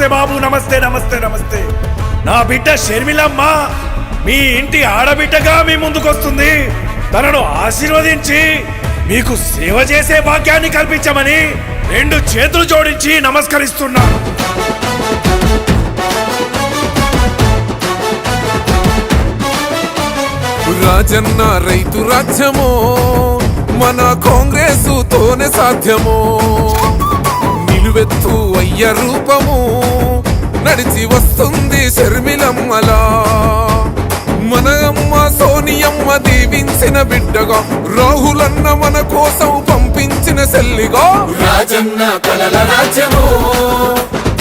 నమస్తే బాబు, నమస్తే నమస్తే నమస్తే. నా బిడ్డ షర్మిలమ్మ మీ ఇంటి ఆడబిడ్డగా మీ ముందుకొస్తుంది. తనను ఆశీర్వదించి మీకు సేవ చేసే భాగ్యాన్ని కల్పించమని 2 చేతులు జోడించి నమస్కరిస్తున్నా. రాజన్న రైతు రాజ్యమో మన కాంగ్రెస్ తోనే సాధ్యమో. నిలువెత్తు అయ్య రూపము నడిచి వస్తుంది షర్మిలమ్మలా. మన అమ్మ సోనియమ్మ దీవించిన బిడ్డగా, రాహులన్న మన కోసం పంపించిన చెల్లిగా. రాజన్న కలల రాజ్యము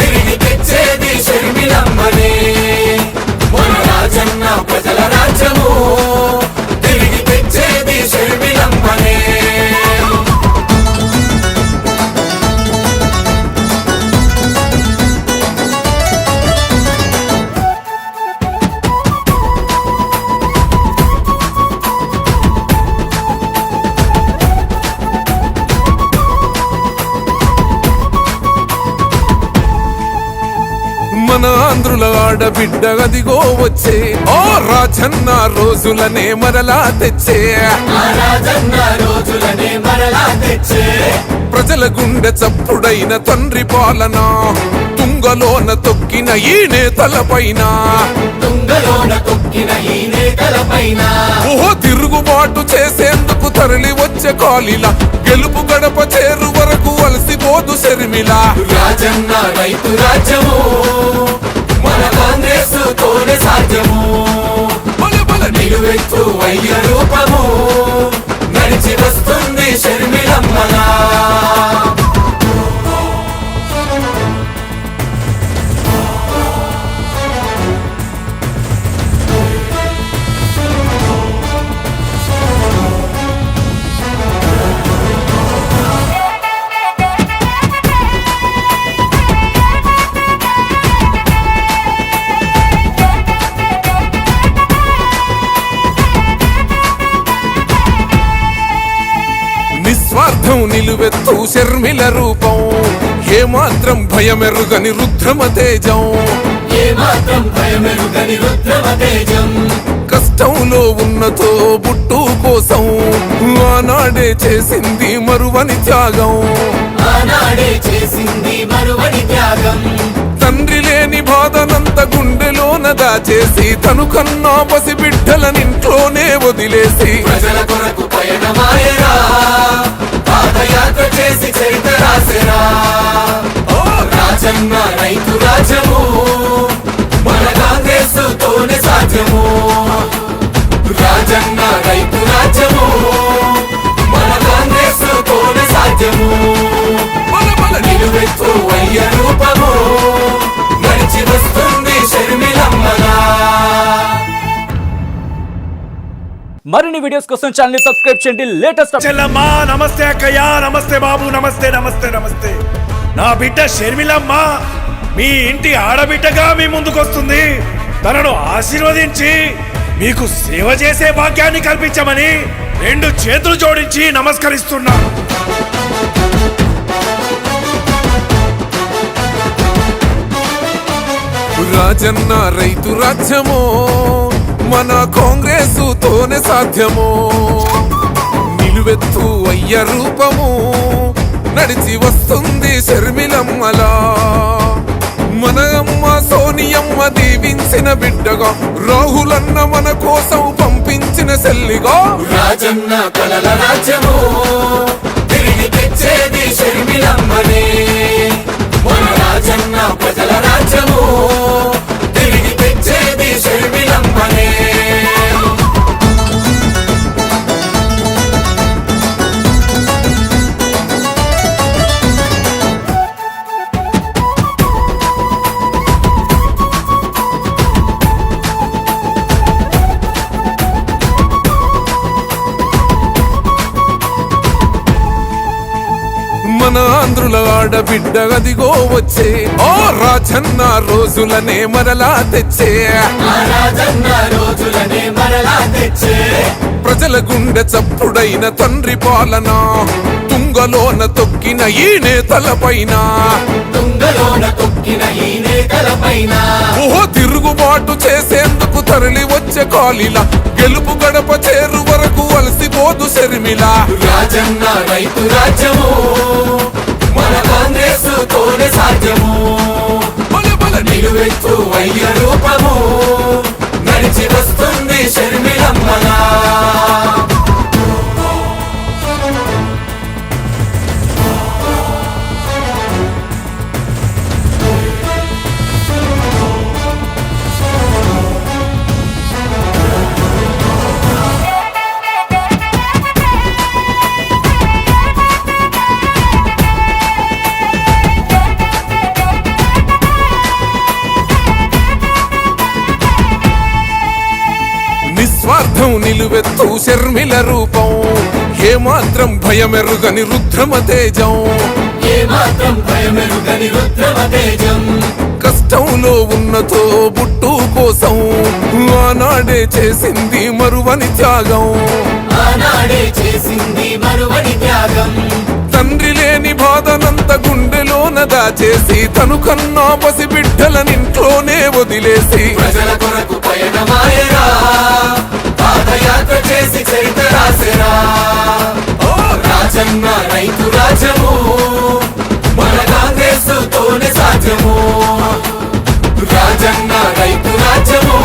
తిరిగి తెచ్చేది షర్మిలమ్మనే. మన రాజన్న ప్రజల రాజ్యము తిరిగి తెచ్చేది షర్మిలమ్మనే. మన ఆంధ్రుల ఆడబిడ్డ గదిగో వచ్చే, ఓ రాజన్న రోజులనే మరలా తెచ్చే. ప్రజల గుండె చప్పుడైన తండ్రి పాలన, తుంగలోన తొక్కిన ఈ నేతలపైన. ఓహో తిరుగుబాటు చేసేందుకు తరలి వచ్చే కాలిలా, గెలుపు గడప చేరు వరకు అలసిపోదు షర్మిల. రాజన్న రైతు రాజ్యము మన కాంగ్రెస్ తోనే సాధ్యము. నిలువెత్తు అయ్య రూపము నడిచి వస్తుంది షర్మిలమ్మలా. నిస్వార్థం నిలువెత్తు షర్మిల రూపం, ఏమాత్రం భయమెరుగని రుద్రమ తేజం. కష్టంలో ఉన్నతో బుట్టు కోసం ఆనాడే చేసింది మరువని త్యాగం. తండ్రి లేని బాధనంత గుండెలోన దాచేసి, తను కన్నా పసి బిడ్డలనింట్లోనే వదిలేసి ప్రజల కొరకు పయనమాయరా, పాదయాత్ర చేసి చరిత్ర రాసెరా. రాజన్న రైతు రాజ్యము మన కాంగ్రెస్ తోనే సాధ్యము. రాజన్న రైతు రాజ్యము మన కాంగ్రెస్ తోనే సాధ్యము. నిలువెత్తు అయ్య రూపము నడిచి వస్తుంది షర్మిలమ్మలా. మరిన్ని వీడియోస్ కోసం ఛానల్ ని సబ్స్క్రైబ్ చేయండి. లేటెస్ట్ చెల్లమ్మా నమస్తే, అక్కయ్య నమస్తే, బాబు నమస్తే నమస్తే నమస్తే. నా బిడ్డ షర్మిలమ్మ మీ ఇంటి ఆడబిడ్డగా మీ ముందుకొస్తుంది. తనను ఆశీర్వదించి మీకు సేవ చేసే భాగ్యాన్ని కల్పించమని 2 చేతులు జోడించి నమస్కరిస్తున్నా. రాజన్న రైతు రాజ్యమో మన కాంగ్రెస్ తోనే సాధ్యమో. నిలువెత్తు అయ్య రూపము నడిచి వస్తుంది షర్మిలమ్మలా. మన అమ్మ సోనియమ్మ దీవించిన బిడ్డగా, రాహులన్న మన కోసం పంపించిన చెల్లిగా. రాజన్న కలల రాజ్యము తిరిగి తెచ్చేది షర్మిలమ్మనే. మన రాజన్న ప్రజల రాజ్యము తిరిగి తెచ్చేది షర్మిలమ్మనే. మన ఆంధ్రుల ఆడబిడ్డ గదిగో వచ్చే, ఓ రాజన్న రోజులనే మరలా తెచ్చే. ప్రజల గుండె చప్పుడైన తండ్రి పాలన, తుంగలోన తొక్కిన ఈ నేతలపైన. తుంగలోన తొక్కిన ఈ తిరుగుబాటు చేసేందుకు తరలి వచ్చే కాలిలా గెలుపు గడప చేరు వరకు అలసిపోదు షర్మిల. రాజన్న రైతు రాజ్యము మన కాంగ్రెస్ తోనే సాధ్యము. నిలువెత్తు వయ్య రూపము నడిచి వస్తుంది షర్మిలమ్మలా. నిస్వార్థం నిలువెత్తు షర్మిల రూపం, ఏమాత్రం భయమెరుగని రుద్రమ తేజం. ఏమాత్రం భయమెరుగని రుద్రమ తేజం. కష్టంలో ఉన్నతో బుట్టు కోసం ఆనాడే చేసింది మరువని త్యాగం. ఆనాడే చేసింది మరువని త్యాగం. తండ్రి లేని బాధనంత గుండెలోన దాచేసి తను కన్నా పసిబిడ్డలనింట్లోనే వదిలేసి ప్రజల కొరకు పయనమాయరా, పాదయాత్ర చేసి చరిత్ర రాసెరా. రాజన్న రైతు రాజ్యము మన కాంగ్రెస్ తోనే సాధ్యము. రాజన్న రైతు రాజ్యము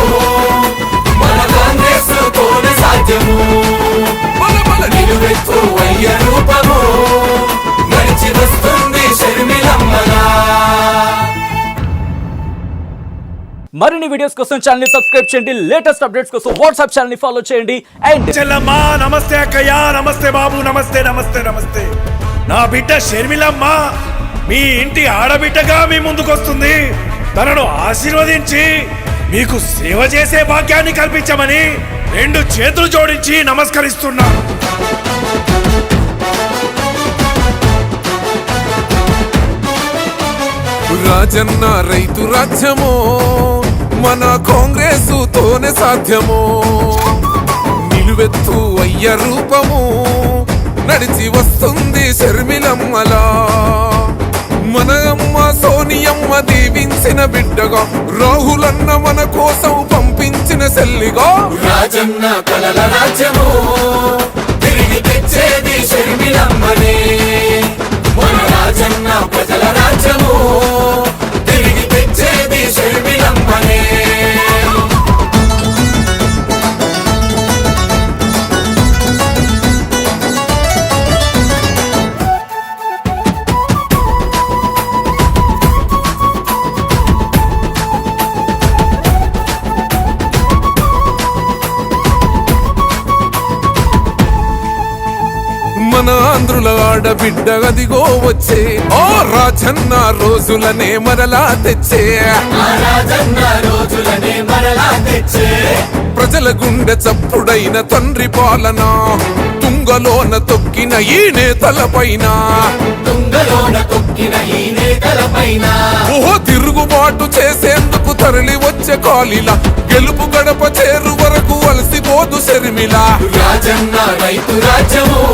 మన కాంగ్రెస్ తోనే సాధ్యము. నిలువెత్తు వయ్య రూపము నడిచి వస్తుంది షర్మిలమ్మలా. మరిన్ని వీడియోస్ కోసం ఛానల్ ని సబ్స్క్రైబ్ చేయండి. లేటెస్ట్ అప్డేట్స్ కోసం వాట్సాప్ ఛానల్ ని ఫాలో చేయండి. అండ్ చెల్లమ్మా నమస్తే, అక్కయ్య నమస్తే, బాబు నమస్తే నమస్తే నమస్తే. నా బిడ్డ షర్మిలమ్మ మీ ఇంటి ఆడబిడ్డగా మీ ముందుకొస్తుంది. తనను ఆశీర్వదించి మీకు సేవ చేసే భాగ్యాన్ని కల్పించమని 2 చేతులు జోడించి నమస్కరిస్తున్నా. రాజన్న రైతు రాజ్యము మన కాంగ్రెస్ తోనే సాధ్యము. నిలువెత్తు అయ్య రూపము నడిచి వస్తుంది షర్మిలమ్మలా. మన అమ్మ సోనియమ్మ దీవించిన బిడ్డగా, రాహులన్న మన కోసం పంపించిన సెల్లిగా. రాజన్న కలల రాజ్యము తిరిగి తెచ్చేది షర్మిలమ్మనే. మన రాజన్న ప్రజల రాజ్యము తిరిగి తెచ్చేది షర్మిలమ్మనే. మన ఆంధ్రుల ఆడబిడ్డ అదిగో వచ్చే, ఓ రాజన్న రోజులనే మరలా తెచ్చే. రాజన్న రోజులనే మరలా తెచ్చే. ప్రజల గుండె చప్పుడైన తండ్రి పాలన తుంగలోన తొక్కిన ఈ నేతలపైన. తుంగలోన తొక్కిన ఈ నేతలపైన. ఓహో తిరుగుబాటు చేసేందుకు తరలి వచ్చే కాలిలా గెలుపు గడప చేరు వరకు అలసిపోదు షర్మిల. రాజన్న రైతు రాజ్యము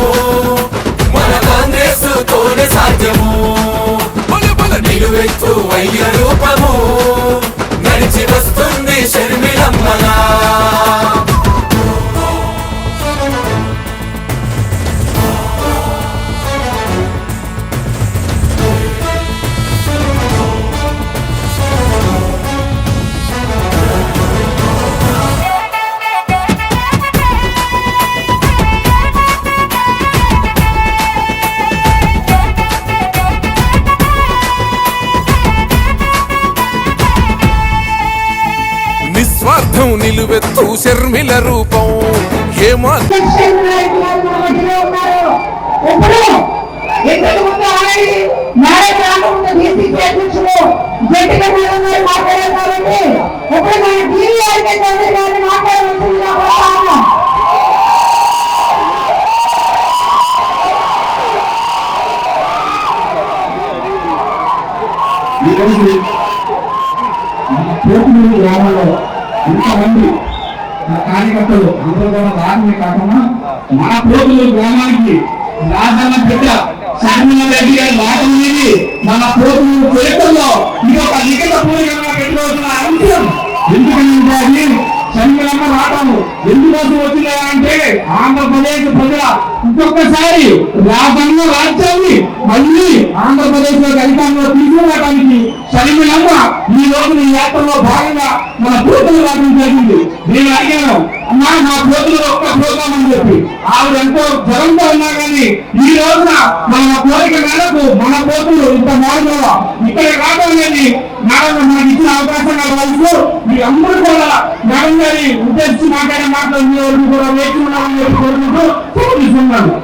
మన కాంగ్రెస్ తోనే సాధ్యము. నిలువెత్తు వయ్య రూపము నడిచి వస్తుంది షర్మిలమ్మలా. నిస్వార్థం నిలువెత్తు షర్మిల రూపం, ఏమాత్రం గ్రామంలో ఇంతమంది కార్యకర్తలు అందరూ కూడా రావడమే కాకుండా మన పోతులు గ్రామానికి రాజన్న బిడ్డ షర్మిల రెడ్డి గారి రావడం మన పోతులు చరిత్రలో ఇది ఒక లిఖిత పూర్వకంగా పెట్టవలసిన అంశం. ఎందుకంటే అది శనిలమ్మ రావడము ఎందుకోసం వచ్చిందా అంటే ఆంధ్రప్రదేశ్ ప్రజల ఇంకొకసారి రాజన్న రాజ్యాన్ని మళ్ళీ ఆంధ్రప్రదేశ్ లో అధికారంలో తీసుకురావడానికి శనిలమ్మ ఈ రోజు ఈ యాత్రలో భాగంగా మన పోతులు రావడం జరిగింది. నేను అడిగాను అమ్మా మా పోతులు ఒక్క ప్రోగ్రాం అని చెప్పి ఆవిడ ఎంతో జ్వరంతో ఉన్నా కానీ ఈ రోజున మన కోరిక మేరకు మన పోతులు ఇంత మార్గంలో ఇక్కడ రావడం అనేది మేడం మనకి ఇచ్చిన అవకాశంగా వాళ్ళు మీరు అందరూ కూడా మేడం గారి ఉద్దేశించి మాట్లాడే మాటలు కూడా వేచి ఉన్నామని చెప్పి కోరుకుంటూ తీసుకున్నాను.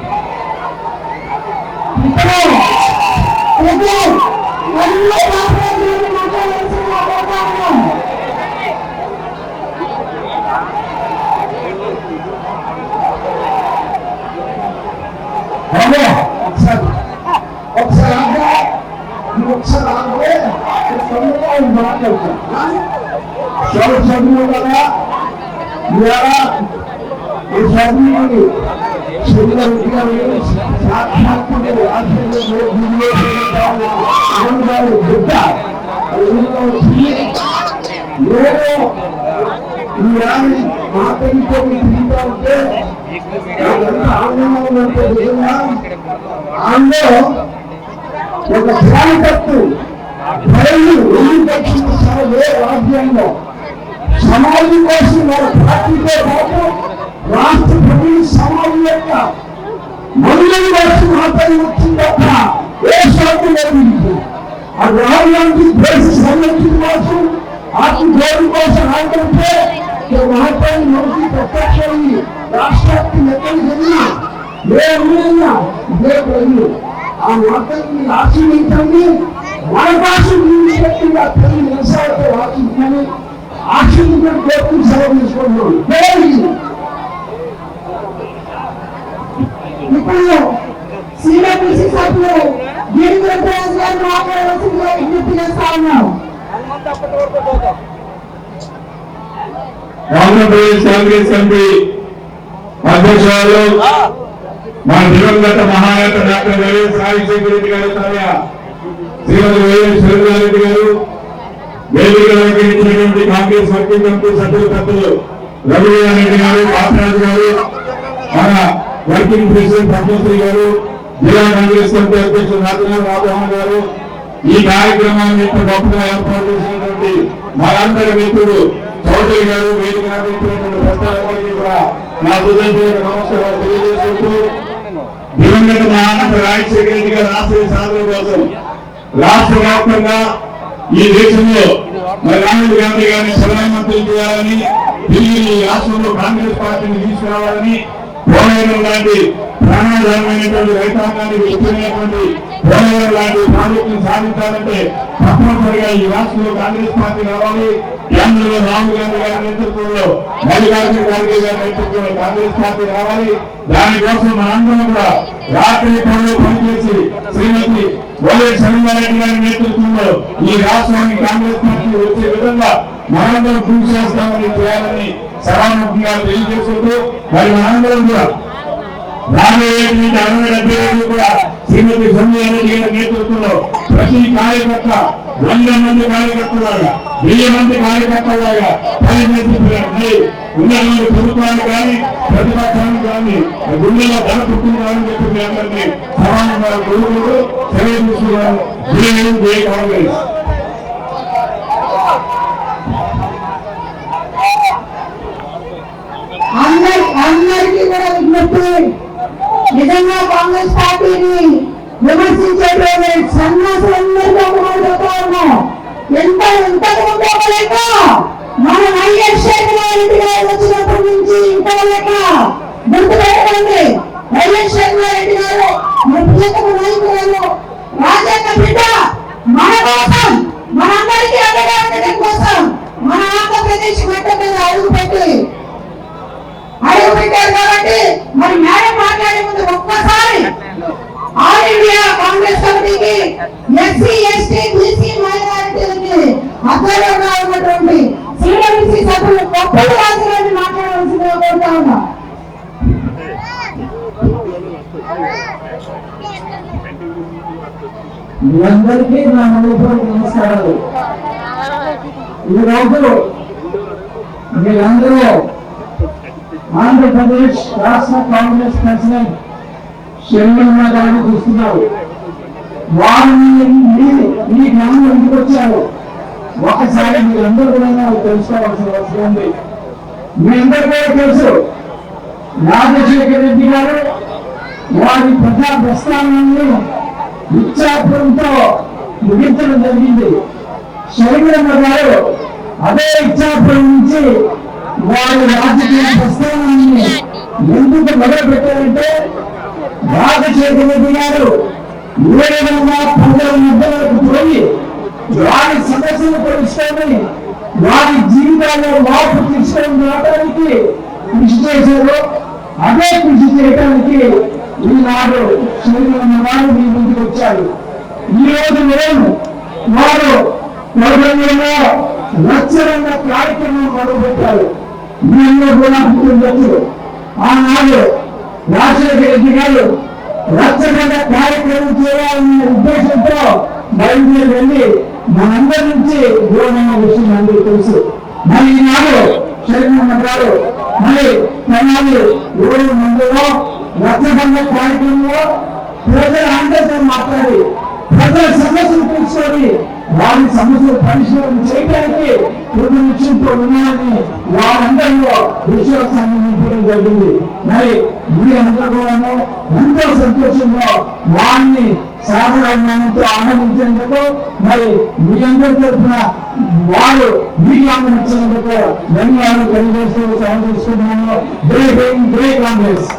ఒక ధ్యానకర్తు భయలు రాజ్యంలో సమాజం కోసం వాళ్ళ పార్టీతో పాటు రాష్ట్ర ప్రజల సమాజం యొక్క మనుగడ కోసం మాత్రమే వచ్చింది తప్ప ఏ స్వార్థం లేదు. ఆ రాజ్యానికి దేశ సంరక్షణ కోసం ఆత్మగౌరవం కోసం రావడంతో మహాత్మాన్ని మనకి ప్రత్యక్షమై రాష్ట్రానికి ఎక్కడికి వెళ్ళినా ఏ అమ్మైనా ఇదే ప్రజలు ఆ మాత్రాన్ని ఆశీర్వించండి. మన భాషను పెట్టిన తల్లి వ్యవసాయంతో ఆశించుకొని ఆశీర్వదించడం కోరుకుని సెలవు తీసుకుంటున్నాం. ఇప్పుడు సిడబ్ల్యూసీ సభ్యులు గిరిజరాజు గారు మాట్లాడవలసిందిగా విజ్ఞప్తి చేస్తా ఉన్నాం. ఆంధ్రప్రదేశ్ కాంగ్రెస్ కమిటీ అధ్యక్షులు మన దివంగత మహానేత డాక్టర్ వైఎస్ రాజశేఖర రెడ్డి గారు తనయ శ్రీమతి వైఎస్ రెడ్డి గారు వేదికగా అలంకరించినటువంటి కాంగ్రెస్ వర్కింగ్ కమిటీ సభ్యులు పెద్దలు రఘువీరారెడ్డి గారు బాపరాజు గారు మన వర్కింగ్ ప్రెసిడెంట్ పద్మశ్రీ గారు జిల్లా కాంగ్రెస్ కమిటీ అధ్యక్షులు రాజమోహన్ గారు ఈ కార్యక్రమాన్ని ఇంత గొప్పగా ఏర్పాటు చేసినటువంటి మనందరి మిత్రుడు చౌదరి గారు వేదిక నిర్వహించినటువంటి ప్రజలందరికీ కూడా నా హృదయపూర్వక నమస్కారాలు తెలియజేసుకుంటూ దివంగత మహానేత రాజశేఖర రెడ్డి గారి ఆశయ సాధన కోసం రాష్ట్ర వ్యాప్తంగా ఈ దేశంలో మరి రాహుల్ గాంధీ గారిని ప్రధానమంత్రి చేయాలని ఢిల్లీ రాష్ట్రంలో కాంగ్రెస్ పార్టీని తీసుకురావాలని పోలవరం లాంటి ప్రాణాధారమైనటువంటి రైతాంగాన్ని వ్యక్తమైనటువంటి పోలవరం లాంటి ప్రాజెక్టులు సాధించాలంటే తప్పనిసరిగా ఈ రాష్ట్రంలో కాంగ్రెస్ పార్టీ రావాలి. కేంద్రంలో రాహుల్ గాంధీ గారి నేతృత్వంలో మల్లికార్జున ఖార్గే గారి నేతృత్వంలో కాంగ్రెస్ పార్టీ రావాలి. దానికోసం మనందరం కూడా రాత్రి పనులు పనిచేసి శ్రీమతి వైఎస్ రెడ్డి గారి నేతృత్వంలో ఈ రాష్ట్రానికి కాంగ్రెస్ పార్టీ వచ్చే విధంగా మనందరం కృషి చేస్తామని చేయాలని సభాముఖంగా తెలియజేసుకుంటూ మరి మనందరం కూడా రాబోయే 60-70 రోజులు కూడా శ్రీమతి సంజయ్ రెడ్డి గారి నేతృత్వంలో ప్రతి కార్యకర్త 100 మంది కార్యకర్తలాగా 1000 మంది కార్యకర్తలాగా పనిచేసి ఉన్నటువంటి ప్రభుత్వాన్ని కానీ ప్రతిపక్షాన్ని కానీ గుండెలో ధన పుట్టిందని చెప్పి మీ అందరినీ సమానంగా కోరుకుంటూ సెలవు తీసుకున్నాను. జై కాంగ్రెస్. అందరికీ కూడా విజ్ఞప్తి, నిజంగా కాంగ్రెస్ పార్టీని విమర్శించేటువంటి సన్యాసులందరితో చెప్తా ఉన్నాం. ఎంతకు ముందులేక మన వైఎస్ రెడ్డి గారు వచ్చినప్పటి నుంచి ఇంతవరకు గుర్తు పెట్టండి. వైఎస్ రెడ్డి గారు ప్రత్యేక నాయకులు, రాజ్యాంగ బిడ్డ, మన కోసం మనందరికీ అండగా ఉండడం కోసం మన ఆంధ్రప్రదేశ్ గడ్డ మీద అడుగుపెట్టారు కాబట్టి మరి మేడం మాట్లాడే ముందు ఒక్కసారి ఆల్ ఇండియా కాంగ్రెస్ కమిటీకి ఎస్సీ ఎస్టీ బీసీ మైనారిటీలకి అధ్యక్షులుగా ఉన్నటువంటి సిడబ్ల్యూసీ సభ్యులు కొత్తగా రాజుగారిని మాట్లాడవలసిందిగా కోరుతా ఉన్నాం. మీ అందరికీ నా హృదయపూర్వక నమస్కారాలు. ఈరోజు మీరందరూ ఆంధ్రప్రదేశ్ రాష్ట్ర కాంగ్రెస్ ప్రెసిడెంట్ షర్మిలమ్మ గారిని చూస్తున్నారు. వారిని మీ గ్రామం ఎందుకు వచ్చారు ఒకసారి మీరందరూ కూడా తెలుసుకోవాల్సిన అవసరం ఉంది. మీ అందరూ కూడా తెలుసు, రాజశేఖర రెడ్డి గారు వారి ప్రజా ప్రస్థానాన్ని ఇచ్చాపురంతో ముగించడం జరిగింది. షర్మిలమ్మ గారు అదే ఇచ్చాపురం నుంచి వారి రాజకీయ ప్రస్థానాన్ని ఎందుకు మొదలు పెట్టారంటే, రాజశేఖర రెడ్డి గారు ఏ విధంగా ప్రజల మధ్యలోకి పోయి వారి సమస్యలు తెలుసుకొని వారి జీవితాల్లో మార్పు తీసుకొని రావడానికి కృషి చేశారు. అదే కృషి చేయడానికి ఈనాడు షర్మిలమ్మ గారు మీ ముందుకు వచ్చారు. ఈ రోజు వారు కొడంగల్లో రచ్చబండ కార్యక్రమం మొదలుపెట్టారు. మీరు కూడా గుర్తుండొచ్చు, ఆనాడు రాజశేఖర రెడ్డి గారు రచ్చబండ కార్యక్రమం చేయాలనే ఉద్దేశంతో బయలుదేరి వెళ్ళి మనందరి నుంచి దూరమైన విషయం అందరికీ తెలుసు. మరి ఈనాడు షర్మిలమ్మ గారు మరి తెనాలి 7 మందిలో రచ్చబండ కార్యక్రమంలో ప్రజల అందరితో మాట్లాడి ప్రజల సమస్యలు తెలుసుకొని వారి సమస్యలు పరిష్కారం చేయడానికి నిశ్చయంతో ఉన్నారని వారందరిలో విశ్వాసాన్ని నింపడం జరిగింది. మరి మీరందరూ కూడా ఎంతో సంతోషంగా వారిని సాధారణంతో ఆనందించేందుకు మరి మీ అందరి తరఫున వారు మీకు ఆనందించినందుకు ధన్యవాదాలు తెలియజేస్తూ సమర్పిస్తున్నాను. జై కాంగ్రెస్.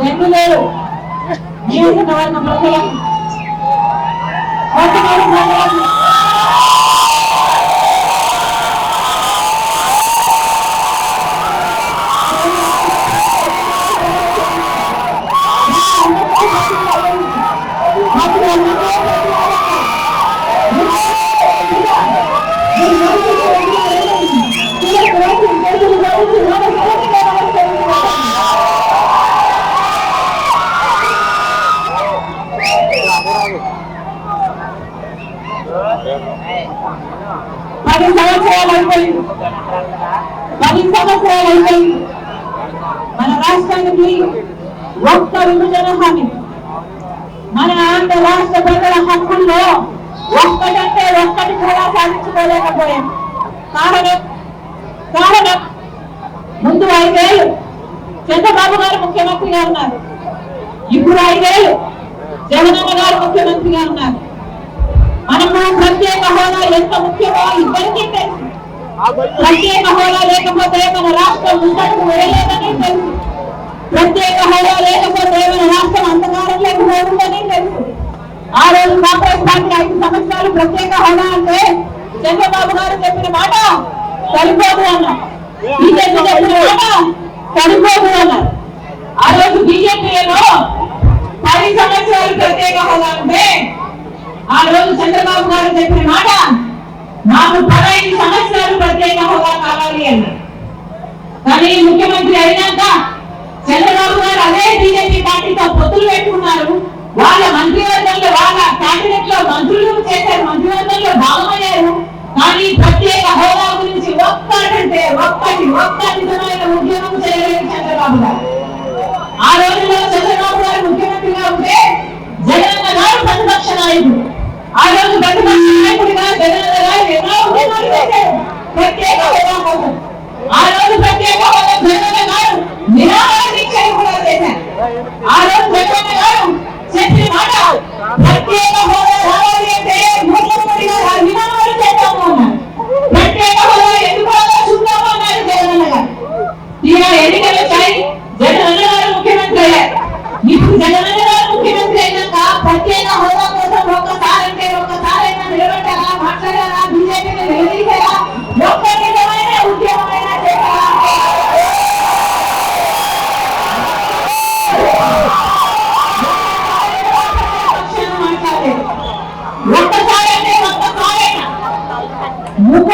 బెంగుళూరు నియోజకవర్గ ప్రజలకు పది సంవత్సరాలు అయిపోయింది. మన రాష్ట్రానికి ఒక్క విభజన హామీ, మన ఆంధ్ర రాష్ట్ర ప్రజల హక్కుల్లో ఒక్కటంటే ఒక్కటి కూడా సాధించుకోలేకపోయాం. కారణం ముందు 5 ఏళ్ళు చంద్రబాబు గారు ముఖ్యమంత్రిగా ఉన్నారు, ఇప్పుడు 5 ఏళ్ళు జగనన్న గారు ముఖ్యమంత్రిగా ఉన్నారు. మనము ప్రత్యేక హోదా ఎంత ముఖ్యమో ఇద్దరికీ తెలుసు. ప్రత్యేక హోదా లేకపోతే మన రాష్ట్రం ముందడుగు వేయలేదని తెలుసు. ప్రత్యేక హోదా లేకపోతే మన రాష్ట్రం అంధకారంలోకి పోతుందని తెలుసు. ఆ రోజు కాంగ్రెస్ పార్టీ 5 సంవత్సరాలు ప్రత్యేక హోదా అంటే చంద్రబాబు గారు చెప్పిన మాట సరిపోదు అన్నారు, బీజేపీ చెప్పిన మాట సరిపోదు అన్నారు. ఆ రోజు బీజేపీలో 10 సంవత్సరాలు ప్రత్యేక హోదా అంటే ఆ రోజు చంద్రబాబు గారు చెప్పిన మాట నాకు 15 సంవత్సరాలు ప్రత్యేక హోదా కావాలి అన్నారు. కానీ ముఖ్యమంత్రి అయినాక చంద్రబాబు గారు అదే బీజేపీ పార్టీతో పొత్తులు పెట్టుకున్నారు. వాళ్ళ మంత్రివర్గంలో వాళ్ళ క్యాబినెట్ లో మంత్రులు చేశారు, మంత్రివర్గంలో భాగమయ్యారు. కానీ ప్రత్యేక హోదా గురించి ఒక్క నిజమైన ఉద్యమం చేయలేదు చంద్రబాబు గారు. ఆ రోజుల్లో చంద్రబాబు గారు ముఖ్యమంత్రిగా ఉంటే జగనన్న గారు ప్రతిపక్ష నాయకుడు. ఆ రోజు ప్రతిపక్ష నాయకుడిగా జగనన్న గారు ఎన్నో ఉద్యమాలు చేశారు ప్రత్యేక హోదా కోసం. ఆ రోజు ప్రత్యేక హోదా జగనన్న గారు నిరాహార దీక్షలు కూడా చేశారు. ఆ రోజు జగనన్న గారు చెప్పిన మాట ప్రత్యేక హోదా రావాలి అంటే ముఖ్యమంత్రిగా నినాదాలు చేద్దాము అన్నారు. ప్రత్యేక హోదా ఎందుకు చూద్దాము అన్నారు జగనన్న గారు. తీరా ఎన్నికలు వచ్చాయి, జగనన్న గారు ముఖ్యమంత్రి అయ్యారు. ఇప్పుడు జగనన్న గారు ముఖ్యమంత్రి అయినాక ప్రత్యేక హోదా కోసం ఒక్కసారైనా నిలబడ్డారా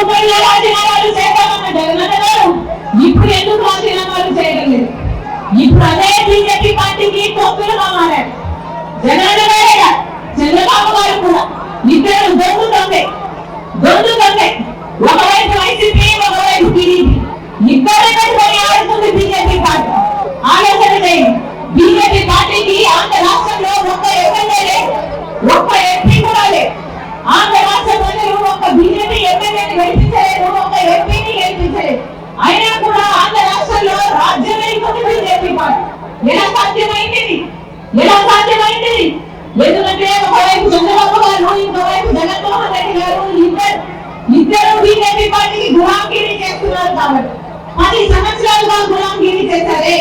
ముప్పైలో రాజీనామాలు చేద్దామన్న జగనన్న గారు ఇప్పుడు ఎందుకు రాజీనామాలు చేయడం లేదు? ఇప్పుడు అదే బీజేపీ పార్టీకి తొత్తులుగా మారారు. జగనన్న గారే చంద్రబాబు గారు కూడా ఇద్దరు దొంగ ఒకవైపు వైసీపీ ఒకవైపు టీడీపీ ఇద్దరు పెట్టుకొని ఆడుతుంది బీజేపీ పార్టీ. ఆలోచన చేయండి, బీజేపీ పార్టీకి ఆంధ్ర రాష్ట్రంలో ఒక్క ఎమ్మెల్యే లేదు, ఒక్క ఎంపీ కూడా లేదు. ఆంధ్ర రాష్ట్ర ప్రజలు ఒక్క బీజేపీ ఎమ్మెల్యేని గెలిపించలేదు, ఒక్క ఎంపీని గెలిపించలేదు. అయినా కూడా ఆంధ్ర రాష్ట్రంలో రాజ్యం వెళ్తుంది బీజేపీ పార్టీ. ఎలా సాధ్యమైంది? ఎందుకంటే ఒకవైపు చంద్రబాబు గారు, ఇంకోవైపు జగన్మోహన్ రెడ్డి గారు ఇద్దరు బీజేపీ పార్టీకి గులాంగిరి చేస్తున్నారు. కాబట్టి 10 సంవత్సరాలుగా గులాంగిరి చేశారే,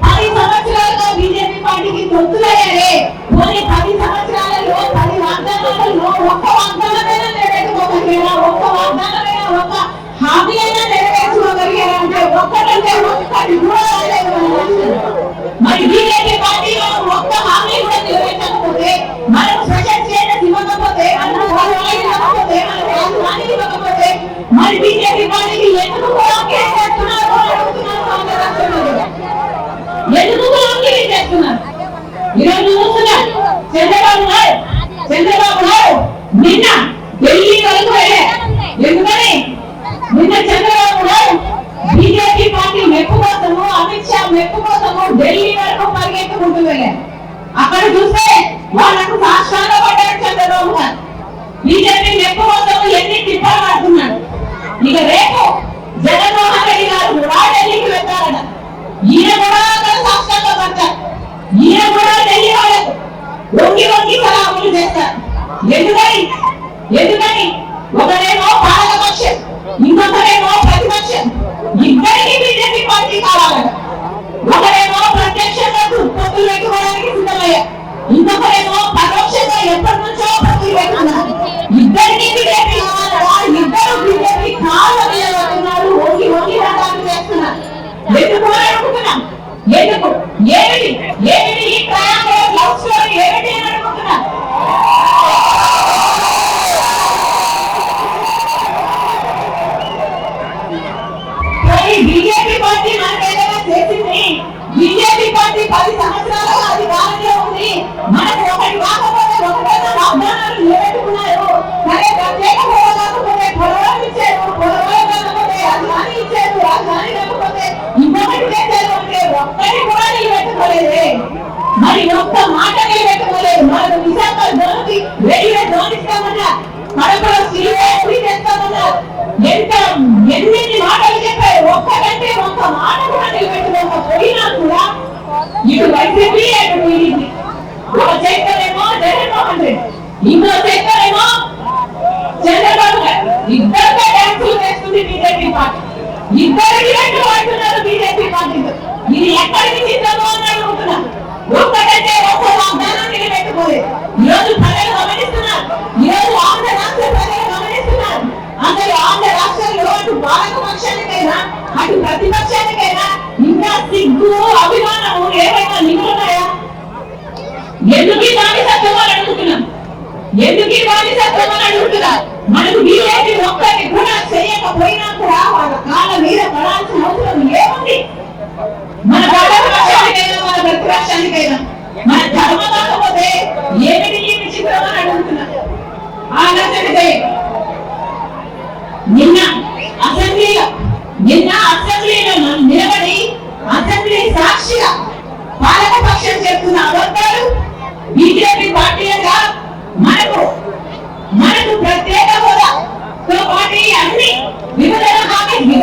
10 సంవత్సరాలుగా బీజేపీ పార్టీకి తొత్తులయ్యారే. పోనీ 10 సంవత్సరాలలో 10 వాగ్దానాలలో ఒక్క వాగ్దానమైనా నెరవేర్చుకోగలిగారా? ఒక్క వాగ్దానమైనా, ఒక్క హామీ అయినా నెరవేర్చుకోగలిగారా అంటే ఒక్కటంటే ఒక్కటి కూడా రాలేదు. మరి బీజేపీ పార్టీలో ఒక్క హామీ కూడా నెరవేర్చకపోతే, మనం స్పెషల్ స్టేటస్ ఇవ్వకపోతే, మనం రాజధాని ఇవ్వకపోతే మరి బీజేపీ పార్టీకి ఎందుకు గులాంగిరి చేస్తున్నారు ఎందుకు గులాంగిరి చేస్తున్నారు? ఈరోజు చూస్తున్నారు చంద్రబాబు గారు నిన్న ఢిల్లీ వరకు వెళ్ళారు. ఎందుకని? నిన్న చంద్రబాబు గారు బీజేపీ పార్టీ మెప్పు కోసము, అమిత్ షా మెప్పు కోసము ఢిల్లీ వరకు పరిగెత్తుకుంటూ వెళ్ళారు. అక్కడ చూస్తే వాళ్ళకు సాక్షాత్గా పడ్డారు చంద్రబాబు గారు. బీజేపీ మెప్పు కోసం ఎన్ని తిప్పాలు పడుతున్నాడు. ఇక రేపు జగన్మోహన్ రెడ్డి గారు కూడా ఢిల్లీకి వెళ్తారట. ఈయన కూడా అక్కడ సాక్షాత్గా పడతారు. ఈయన కూడా ఢిల్లీ వాళ్ళకు వంగి సలాములు చేస్తారు. ఎందుకని ఒకరేమో పాలక పక్షం, ఇంకొకరేమో ప్రతిపక్షం. ఇద్దరికి బీజేపీ పార్టీ కావాలట. ఒకరేమో ప్రత్యక్షంగా పొత్తులు పెట్టుకోవడానికి సిద్ధమయ్యారు, ఇంకొకరేమో పరోక్షంగా ఎప్పటి నుంచో పొత్తులు పెట్టుకున్నారు. ఇద్దరికి బీజేపీ కావాలట. ఇద్దరు బీజేపీ కాళ్ళ మీద పడుతున్నారు, వంగి రకాలు చేస్తున్నారు. ఎందుకు అనుకుంటున్నాం? ఎందుకు? ఏమిటి ఈ ట్రయాంగిల్ లవ్ స్టోరీ ఏమిటి అని అనుకుంటున్నాం? బీజేపీ పార్టీ మనకు ఏదైనా చేసింది? బీజేపీ పార్టీ 10 సంవత్సరాలుగా అధికారంలో ఉంది. మనకు ఒకటి కాకపోతే ఒకటైనా వాగ్దానాలు నిలబెట్టుకున్నారు. సరే, ప్రత్యేక హోదా కాకపోతే పోలవరం ఇచ్చారు, పోలవరం కాకపోతే రాజధాని ఇచ్చారు, రాజధాని కాకపోతే ఇంకొకటి చేశారు అంటే ఒక్కటి కూడా నిలబెట్టుకోలేదే. మరి ఒక్క మాట నిలబెట్టుకోలేదు. మనకు విశాఖ జోన్కి రైల్వే జోన్ ఇస్తామన్నా, కడపలో స్టీల్ ఫ్యాక్టరీ చేస్తామన్నా, ఎన్ని మాటలు చెప్పారు. ఒక్కటంటే ఒక్క మాట కూడా నిలబెట్టుకోకపోయినా కూడా ఇటు వైసీపీ అటు టీడీపీ. ఒక చేస్తారేమో జగన్మోహన్ రెడ్డి, ఇంకో చేస్తారేమో చంద్రబాబు గారు. ఇద్దరితో డ్యాన్సులు వేస్తుంది బీజేపీ పార్టీ. ఇద్దరికి రెండు పడుతున్నారు బీజేపీ పార్టీతో. ఇది ఎక్కడికి సిద్ధమో అని అనుకుంటున్నారు. ఒక్కటంటే ఒక్క వాగ్దానం నిలబెట్టుకోలేదు. ఈరోజు ప్రజలు గమనిస్తున్నారు. ఈరోజు ఆంధ్ర రాష్ట్ర ప్రజలు గమనిస్తున్నారు. అసలు ఆంధ్ర రాష్ట్రంలో అటు పాలక పక్షానికైనా అటు ప్రతిపక్షానికైనా ఇంకా సిగ్గు, అభిమానము ఏమైనా నిలున్నాయా? ఎందుకు బానిసత్వం అని అడుగుతున్నాం? మనకు బీజేపీ ఒక్కటి కూడా చేయకపోయినా కూడా వాళ్ళ కాళ్ళ మీద పడాల్సిన అవసరం ఏముంది? మన పక్షానికైనా మన ప్రతిపక్షానికైనా మన ధర్మ కాకపోతే ఏమిటి ఈ విచిత్రం అని అడుగుతున్నాం. ఆలోచన చేయండి. నిన్న అసెంబ్లీలో నిలబడి అసెంబ్లీ సాక్షిగా పాలక పక్షం చేస్తున్న అబద్ధాలు బీజేపీ పార్టీగా మనకు ప్రత్యేక హోదాతో పాటు అన్ని విభజన సమస్యలు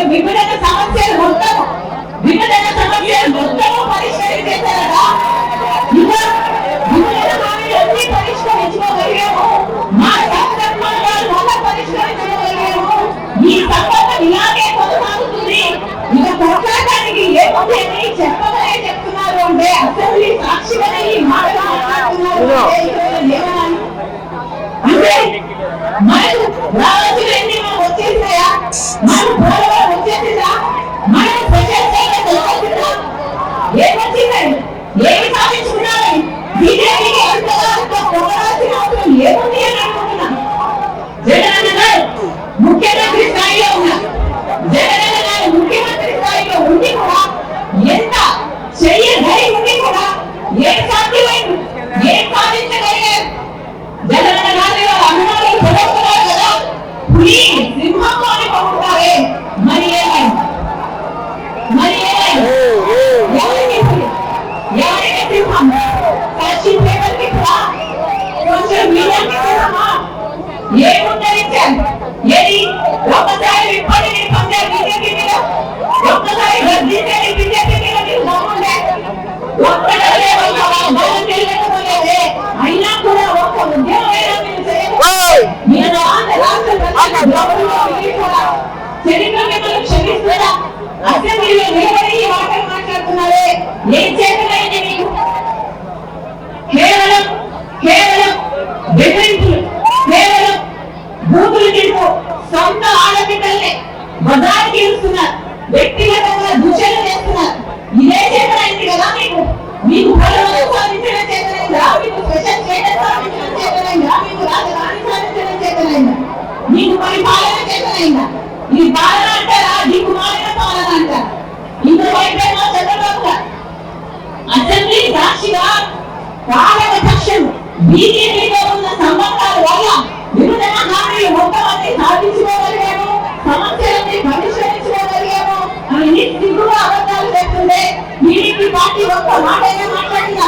మొత్తము పరిష్కరించేశారట. ఇంకా విభజన హామీలన్నీ పరిష్కరించుకోగలిగాము. మా సందర్భంగా పరిష్కరించుకోగలిగాము. ఈ సంబంధం ఇలాగే కొనసాగుతుంది. ఇక పోరాటానికి ఏముంది అని చెప్పగానే చెప్తున్నారు అంటే అసెంబ్లీ సాక్షిగానే ఈ మాటలు మాట్లాడుతున్నారు. అంటే మనకు రావాల్సినవన్నీ మనం వచ్చేసాయా? మనకు పోలవరం వచ్చేసిందా? మనకు స్పెషల్ స్టేటస్ వచ్చేసిందా? ఏమొచ్చిందండి? ఏమి సాధించుకున్నారని బీజేపీకి అంతగా పొగడాల్సిన అవసరం ఏముంది అని అనుకుంటున్నాను. జగనన్న గారు ముఖ్యమంత్రి స్థాయిలో ఏది ఒకసారి విప్పని బీజేపీ మీద ఒక్కసారి బీజేపీ మీద అయినా కూడా ఒక్క ఉద్యోగం చరిత్ర మిమ్మల్ని క్షమిస్తుందా? అసెంబ్లీలో నిలబడి మాటలు మాట్లాడుతున్నారే, ఏం చేతనైంది మీకు? కేవలం బెదిరింపులు, కేవలం బూతులు తింటూ సొంత ఆడబిడ్డల్ని బదానికి ఇస్తున్నారు, వ్యక్తిగతంగా దూషణ చేస్తున్నారు. ఇదే చేతనైంది కదా మీకు? మీకు బలవంతం సాధించడం చేతనైందా? మీకు స్పెషల్ స్టేటస్ సాధించడం చేతనైందా? మీకు రాజధాని సాధించడం చేతనైందా? మీకు పరిపాలన చేతనైందా? ఇది పాలన అంటారా? దిక్కుమాలిన పాలన అంటారా? ఇందులో వైపేమో చంద్రబాబు గారు అసెంబ్లీ సాక్షిగా పాలక పక్షం బీజేపీతో ఉన్న సంబంధాల వల్ల విభజన హామీలు మొత్తం అన్ని సాధించుకోగలిగాము, సమస్యలన్నీ పరిష్కరించుకోగలిగాము అని సిగ్గుగా అబద్ధాలు చెప్తుండే టీడీపీ పార్టీ ఒక్క మాటైనా మాట్లాడినా?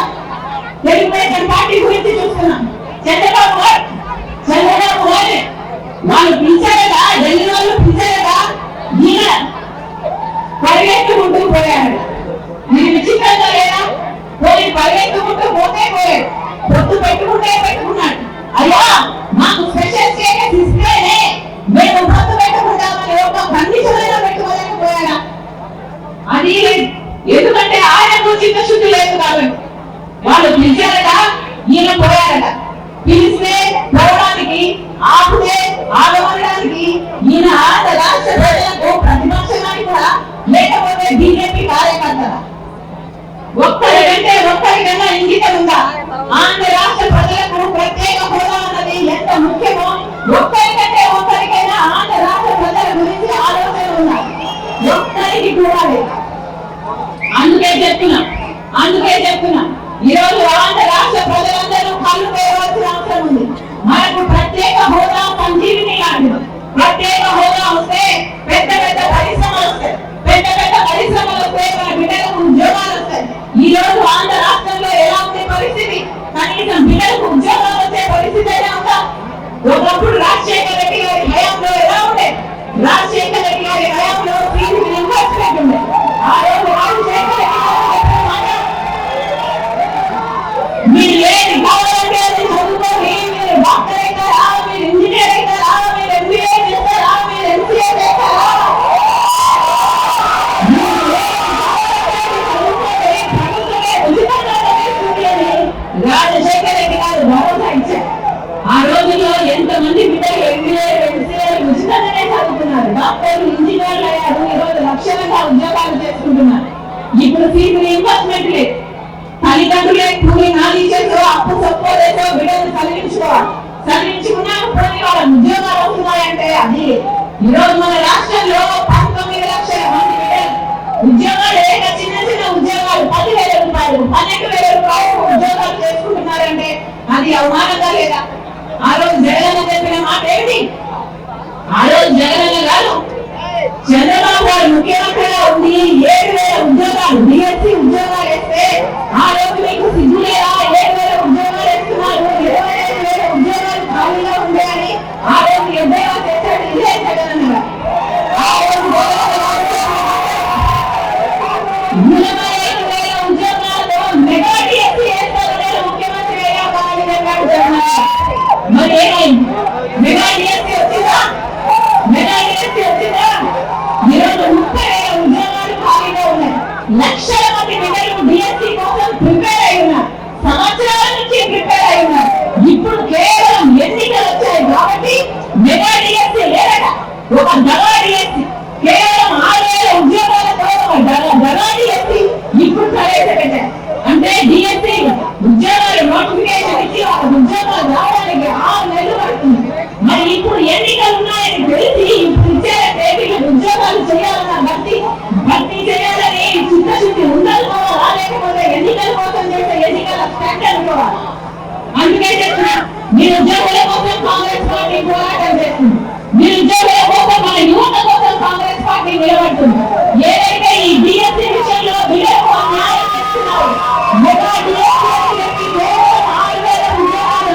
తెలుగుదేశం పార్టీ గురించి చూస్తున్నాం. చంద్రబాబు గారు వాళ్ళు పిలిచారట, ఢిల్లీ వాళ్ళు పిలిచారట, ఈయన పరిగెత్తుకుంటూ పోయాడు. ఇది విచిత్రంగా లేదా? పోయి పరిగెత్తుకుంటూ పోతే పోయాడు, పొత్తు పెట్టుకున్నాడు. అయ్యా మాకు స్పెషల్ స్టేటస్ ఇస్తేనే మేము పొత్తు పెట్టుకుంటామని ఒక కండిషన్ పెట్టుకోలేకపోయాడా? అది ఎందుకంటే ఆయనకు చిత్తశుద్ధి లేదు కాబట్టి. వాళ్ళు పిలిచారట, ఈయన పోయారట. పిలిస్తే పోవడానికి, ఆపితే ఆగమనడానికి ఈయన ఆంధ్ర రాష్ట్ర ప్రజలకు ప్రతిపక్షానికి కూడా, లేకపోతే బీజేపీ కార్యకర్తల ఒక్కరికన్నా ఇంగితం ఉందా? ఆంధ్ర రాష్ట్ర ప్రజలకు ప్రత్యేక హోదా అన్నది ఎంత ముఖ్యమో ఒక్కరికంటే ఒక్కరికైనా ఆంధ్ర రాష్ట్ర ప్రజల గురించి ఆలోచన ఉందా? ఒక్కరికి కూడా లేదు. అందుకే చెప్తున్నా ఈరోజు ఆంధ్ర రాష్ట్ర ప్రజలందరూ కళ్ళు తెరవాల్సిన అవసరం ఉంది. మనకు ప్రత్యేక హోదా సంజీవిని లాంటిది. ప్రత్యేక హోదా వస్తే పెద్ద పరిశ్రమలు వస్తాయి, వస్తే మన బిడ్డలకు ఉద్యోగాలు వస్తాయి. ఈ రోజు ఆంధ్ర రాష్ట్రంలో ఎలా ఉండే పరిస్థితి? కనీసం బిడ్డలకు ఉద్యోగాలు వచ్చే పరిస్థితి ఎలా ఉందా? ఒకప్పుడు రాజశేఖర రెడ్డి గారి హయాంలో ఎలా ఉండే? రాజశేఖర రెడ్డి గారి హయాంలో ఫీజు రియంబర్స్మెంట్ ఉండే. ఆ రోజు రాజశేఖర రెడ్డి మీరు ఏది కావాలంటే అది చదువుకోండి, మీరు డాక్టర్ అవుతారా, మీరు ఇంజనీర్ అవుతారా, మీరు ఎంబీఏ చేస్తారా, మీరు ఎంసీఏ చేస్తారా, రాజశేఖర రెడ్డి గారు భరోసా ఇచ్చారు. ఆ రోజుల్లో ఎంతమంది బిడ్డలు ఎంబీఏ ఎంసీఏ ఉచితంగానే చదువుతున్నారు, డాక్టర్లు ఇంజనీర్లు అయ్యారు. ఈ రోజు లక్షలంగా ఉద్యోగాలు చేసుకుంటున్నారు. ఇప్పుడు ఫీజు రీయింబర్స్మెంట్ లేదు. తల్లిదండ్రులే కూలి నాలుగు చేసో అప్పు సపోదేసో బిడ్డలు చదివించుకున్నా పోనీ వాళ్ళ ఉద్యోగాలు వస్తున్నాయంటే అది. ఈ రోజు మన రాష్ట్రంలో 19 లక్షల మంది బిడ్డలు ఉద్యోగాలు లేక చిన్న ఉద్యోగాలు 10,000 రూపాయలు 12,000 రూపాయలు ఉద్యోగాలు చేసుకుంటున్నారంటే అది అవమానంగా లేదా? ఆ రోజు జగనన్న చెప్పిన మాట ఏమిటి? ఆ రోజు జగనన్న గారు చంద్రబాబు గారు ముఖ్యమంత్రిగా ఉంది 7,000 ఉద్యోగాలు డిఎస్సీ ఉద్యోగాలు వేస్తే ఆ రోజు మీకు సిగ్గు లేదా? 7,000 ఉద్యోగాలు వేస్తున్నారు, 25,000 ఉద్యోగాలు ఖాళీగా ఉండే అని ఆ రోజు ఎద్దేవా చేశాడు. ఇదే జగనన్న గారు. ఆ రోజు 25,000 ఉద్యోగాలతో మెగా డిఎస్సీ వేస్తారని ముఖ్యమంత్రి అయ్యాక మరి ఏమైంది? మెగా డిఎస్సీ వచ్చిందా? ఈరోజు 30,000 ఉద్యోగాలు ఖాళీగా ఉన్నాయి. లక్షల మంది బిడ్డలు డిఎస్సీ కోసం ప్రిపేర్ అయి ఉన్నారు, సంవత్సరాల నుంచి ప్రిపేర్ అయి ఉన్నారు. ఇప్పుడు కేవలం ఎన్నికలు వచ్చాయి కాబట్టి మెగా డిఎస్సీ లేదట, ఒక దగా డిఎస్సీ. కేవలం 6,000 ఉద్యోగాలతో ఒక దగా డిఎస్సీ ఇప్పుడు ప్రవేశపెట్టారు. అంటే డిఎస్సీ ఉద్యోగాలు నోటిఫికేషన్ ఇచ్చి ఒక ఉద్యోగాలు రావడానికి 6 నెలలు పడుతుంది. మరి ఇప్పుడు ఎన్నికలు ఉన్నాయని తెలిసి ఇప్పుడు ఇచ్చారంటే వీళ్ళు ఉద్యోగాలు చేయాలన్న భర్తీ చేయాలని చిత్తశుద్ధి ఉండాలనుకోవాలా, లేకపోతే ఎన్నికల కోసం చేసే ఎన్నికల స్టాండ్ అనుకోవాలి? అందుకే చెప్తున్నా, మీరు ఉద్యోగుల కోసం కాంగ్రెస్ పార్టీ పోరాటం చేస్తుంది, మీరు ఉద్యోగుల కోసం మన యువత కోసం కాంగ్రెస్ పార్టీ నిలబడుతుంది. ఏదైతే ఈ డిఎస్సీ విషయంలో వీళ్ళకు న్యాయం చేస్తున్నారు, మెగా డిఎస్సీ 6,000 ఉద్యోగాలు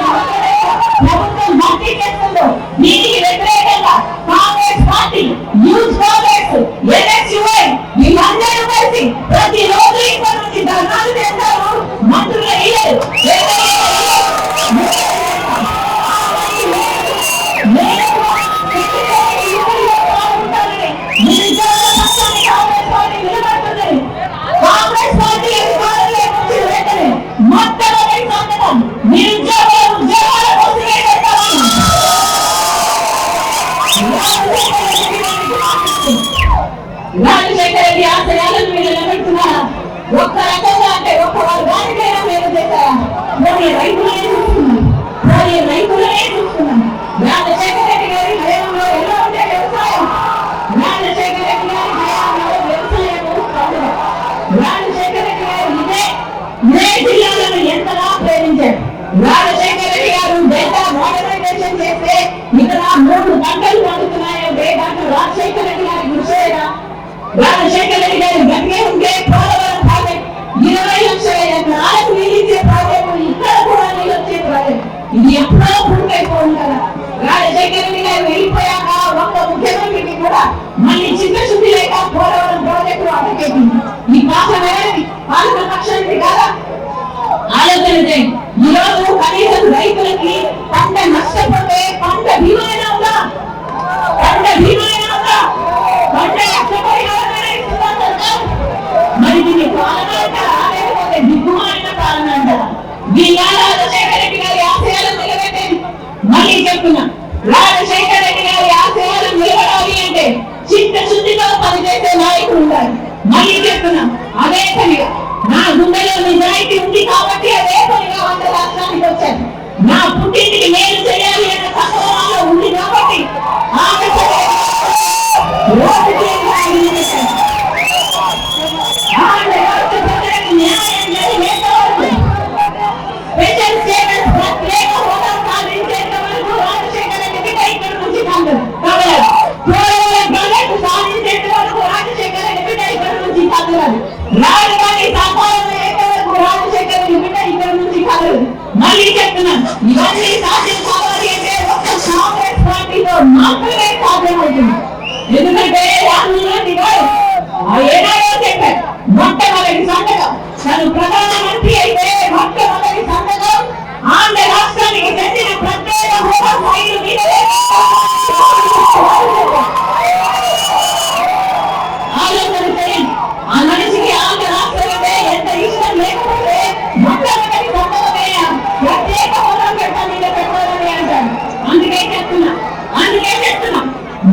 3 గంటలు పడుతున్నాయంటే డాక్టర్ రాజశేఖర రెడ్డి గారి కృషిగా రాజశేఖర రెడ్డి గారి గట్టిగా ఉంటే పోలవరం ప్రాజెక్ట్ 20 లక్షల ఎకరాలకు నీళ్ళిచ్చే ప్రాజెక్టు ఇక్కడ కూడా నీళ్ళు వచ్చే ప్రాజెక్ట్ ఇది ఎప్పుడో పూర్తయిపోయింది కదా. రాజశేఖర రెడ్డి గారు వెళ్ళిపోయాక ఒక్క ముఖ్యమంత్రికి కూడా మళ్ళీ చిత్తశుద్ధి లేక పోలవరం ప్రాజెక్టు అటకెక్కింది. ఈ పాపమే పాలక పక్షానికి కదా ఆలోచన చేయండి. ఈ రోజు కనీసం రైతులకి పంట నష్టపోతే పంట బీమా అయినా ఉందా? పంట బీమా అయినా ఉందా? పంట నష్టపరిహారం ఇస్తుందా సర్కార్? మరి దీన్ని పాలన అంటారా లేకపోతే దిక్కుమాలిన పాలన అంటారా? దీని రాజశేఖర రెడ్డి గారి ఆశయాలను నిలబెట్టండి. మళ్ళీ చెప్తున్నా, రాజశేఖర రెడ్డి గారి ఆశయాలను నిలబడాలి అంటే చిత్తశుద్ధితో పనిచేసే నాయకులు ఉండాలి. మళ్ళీ చెప్తున్నా, అదే పనిగా నా గుండెలో నిజాయితీ ఉంది కాబట్టి అదే పనిగా ఆంధ్ర రాష్ట్రానికి వచ్చాను. నా పుట్టింటికి మేలు చేయాలి అనే తత్వంలో ఉంది కాబట్టి స్పెషల్ స్టేటస్ ప్రత్యేక హోదా సాధించేంత వరకు రాజశేఖర రెడ్డికి ఇక్కడ నుంచి ప్రాజెక్టు సాధించేంత వరకు రాజశేఖర రెడ్డి ఇక్కడ నుంచి కదలదు. రాజధాని సాకారం అయ్యేంత వరకు రాజశేఖర రెడ్డి ఇక్కడ నుంచి కదలదు. మళ్ళీ చెప్తున్నాను, ఇవన్నీ సాధ్యం కావాలి అంటే ఒక్క కాంగ్రెస్ పార్టీతో మాత్రమే సాధ్యమవుతుంది. ఎందుకంటే రాహుల్ గాంధీ గారు ఏనాడో చెప్పారు, మొట్టమొదటి సంతకం తను ప్రధానమంత్రి అయితే మొట్టమొదటి సంతకం ఆంధ్ర రాష్ట్రానికి చెందిన ప్రత్యేక హోదా ఫైలు మీద ఆలోచన చేయండి. ఆ మనిషికి ఆంధ్ర రాష్ట్రం అంటే ఎంత ఇష్టం లేకపోతే మొట్టమొదటి సంతకమే ప్రత్యేక హోదా పెట్ట మీద పెట్టాలని అంటారు. అందుకే చెప్తున్నా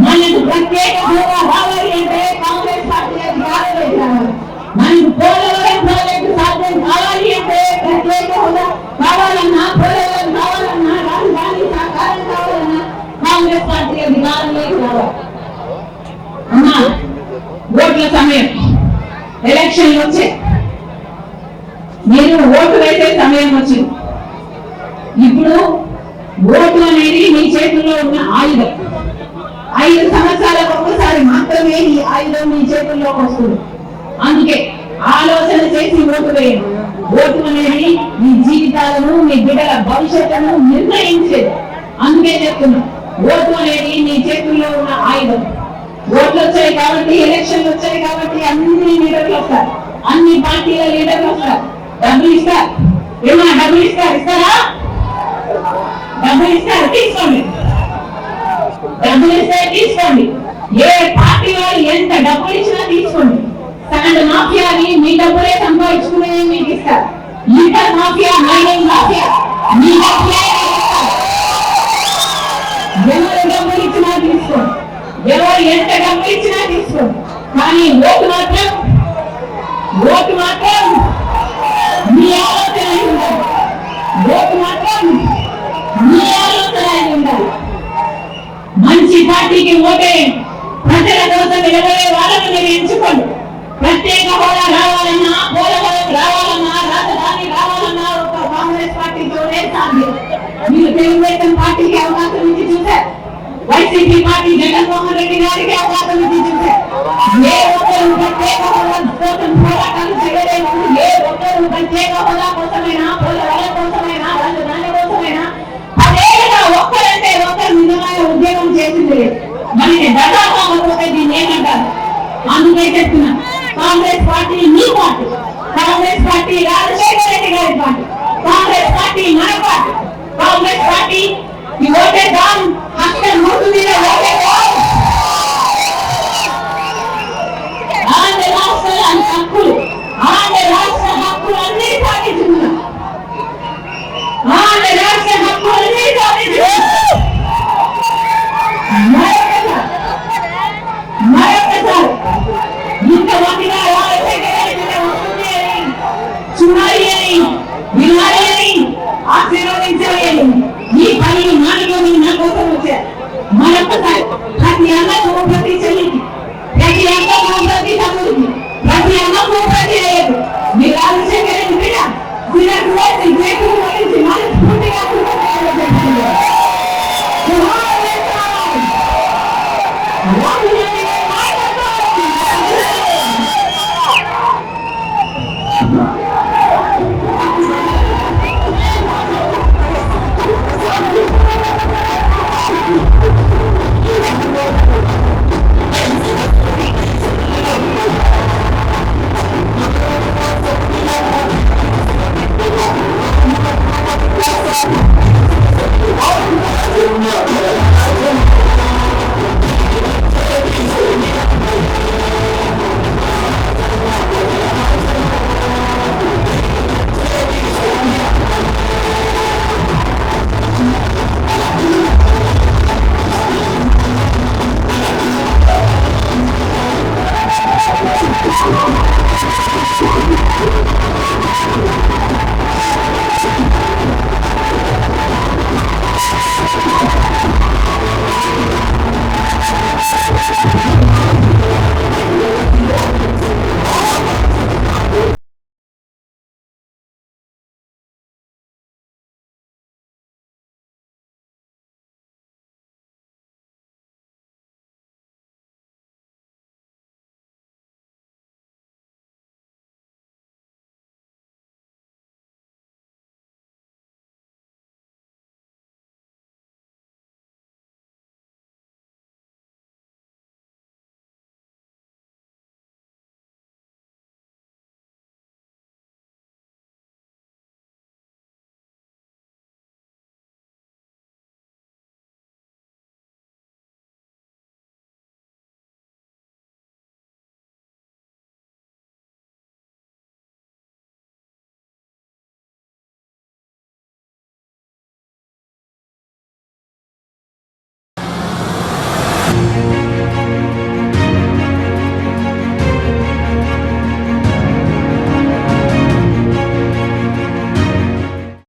మనకు ప్రత్యేక హోదా రావాలి అంటే కాంగ్రెస్ పార్టీ అధికారంలోకి రావాలి. మనకు పోలవరం ప్రాజెక్టు సాధ్యం కావాలి అంటే ప్రత్యేక హోదా కావాలన్నా, పోలవరం కావాలన్నా, రాజధాని సాకారం కావాలన్నా కాంగ్రెస్ పార్టీ అధికారంలోకి రావాలి. అమ్మా, ఓట్ల సమయం, ఎలక్షన్లు వచ్చే మీరు ఓటు వేసే సమయం వచ్చింది. ఇప్పుడు ఓటు అనేది మీ చేతుల్లో ఉన్న ఆయుధం. 5 సంవత్సరాలకు ఒక్కసారి మాత్రమే ఈ ఆయుధం మీ చేతుల్లోకి వస్తుంది. అందుకే ఆలోచన చేసి ఓటు వేయండి. ఓటు అనేది మీ జీవితాలను, మీ బిడ్డల భవిష్యత్తును నిర్ణయించేది. అందుకే చెప్తున్నా, ఓటు అనేది మీ చేతుల్లో ఉన్న ఆయుధం. ఓట్లు వచ్చాయి కాబట్టి, ఎలక్షన్లు వచ్చాయి కాబట్టి అన్ని లీడర్లు వస్తారు, అన్ని పార్టీల లీడర్లు వస్తారు. డబ్బులు ఇస్తారు, ఏమన్నా డబ్బులు ఇస్తారా? డబ్బులు ఇస్తారు, తీసుకోండి. డబ్బులు ఇస్తే తీసుకోండి. ఏ పార్టీ వాళ్ళు ఎంత డబ్బులు ఇచ్చినా తీసుకోండి. శాండ్ మాఫియాని మీ డబ్బులే సంపాదించుకునే మీకు ఇస్తారు. లిక్కర్ మాఫియా, మైనింగ్ మాఫియా మీ డబ్బులే ఇస్తారు. ఎవరు డబ్బులు ఇచ్చినా తీసుకోండి, ఎవరు ఎంత డబ్బులు ఇచ్చినా తీసుకోండి. కానీ ఓటు మాత్రం మీ ఆలోచన ఉండాలి. ఓటు మాత్రం మీ ఆలోచన ఉండాలి. మంచి పార్టీకి ఓటే, ప్రజల కోసం నిలబడే వాళ్ళని మీరు ఎంచుకోండి. ప్రత్యేక హోదా రావాలన్నా, పోలవరం రావాలన్నా, రాజధాని రావాలన్నా ఒక కాంగ్రెస్ పార్టీతోనే సాధ్యం. మీరు తెలుగుదేశం పార్టీకి అవకాశం ఇచ్చి చూశారు, వైసీపీ పార్టీ జగన్మోహన్ రెడ్డి గారికి అవకాశం ఇచ్చి చూశారు. ఏ ఒక్కరు ప్రత్యేక హోదా కోసం పోరాటాలు చేయలేదు. ఏ ఒక్కరు ప్రత్యేక హోదా కోసమైనా, పోలవరం కోసమైనా, రాజధాని కోసమైనా అదేవిధంగా ఒక్కరంటే ఒక్కరు నిజమైన ఉద్యోగం చేసింది లేదు. మరి దళాపోతే దీన్ని ఏమంటారు? అందుకే చెప్తున్నా, కాంగ్రెస్ పార్టీ మీ పార్టీ, కాంగ్రెస్ పార్టీ రాజశేఖర రెడ్డి గారి పార్టీ, కాంగ్రెస్ పార్టీ మన పార్టీ, కాంగ్రెస్ పార్టీ ఓటేద్దాం, హస్తం మూడు మీద ఓటేద్దాం. ఆంధ్ర రాష్ట్ర హక్కులు, ఆంధ్ర రాష్ట్ర హక్కులు అన్ని సాధించుకున్నాం. ఆంధ్ర రాష్ట్ర హక్కులు అన్ని సాధించుకున్నాం. మరొకసారి ఇంతమందిగా చూడాలి అని, వినాలి అని, ఆశీర్వదించాలి అని ఈ పనిని మానవులు నా కోసం వచ్చారు. మరొకసారి ప్రతి అన్నకు, ప్రతి చెల్లికి, ప్రతి అన్నకు, ప్రతి తమ్ముడికి, ప్రతి అన్నకు, ప్రతి అయ్యకు మీరు రాజశేఖర రెడ్డి బిడ్డ మనస్ఫూర్తిగా గారు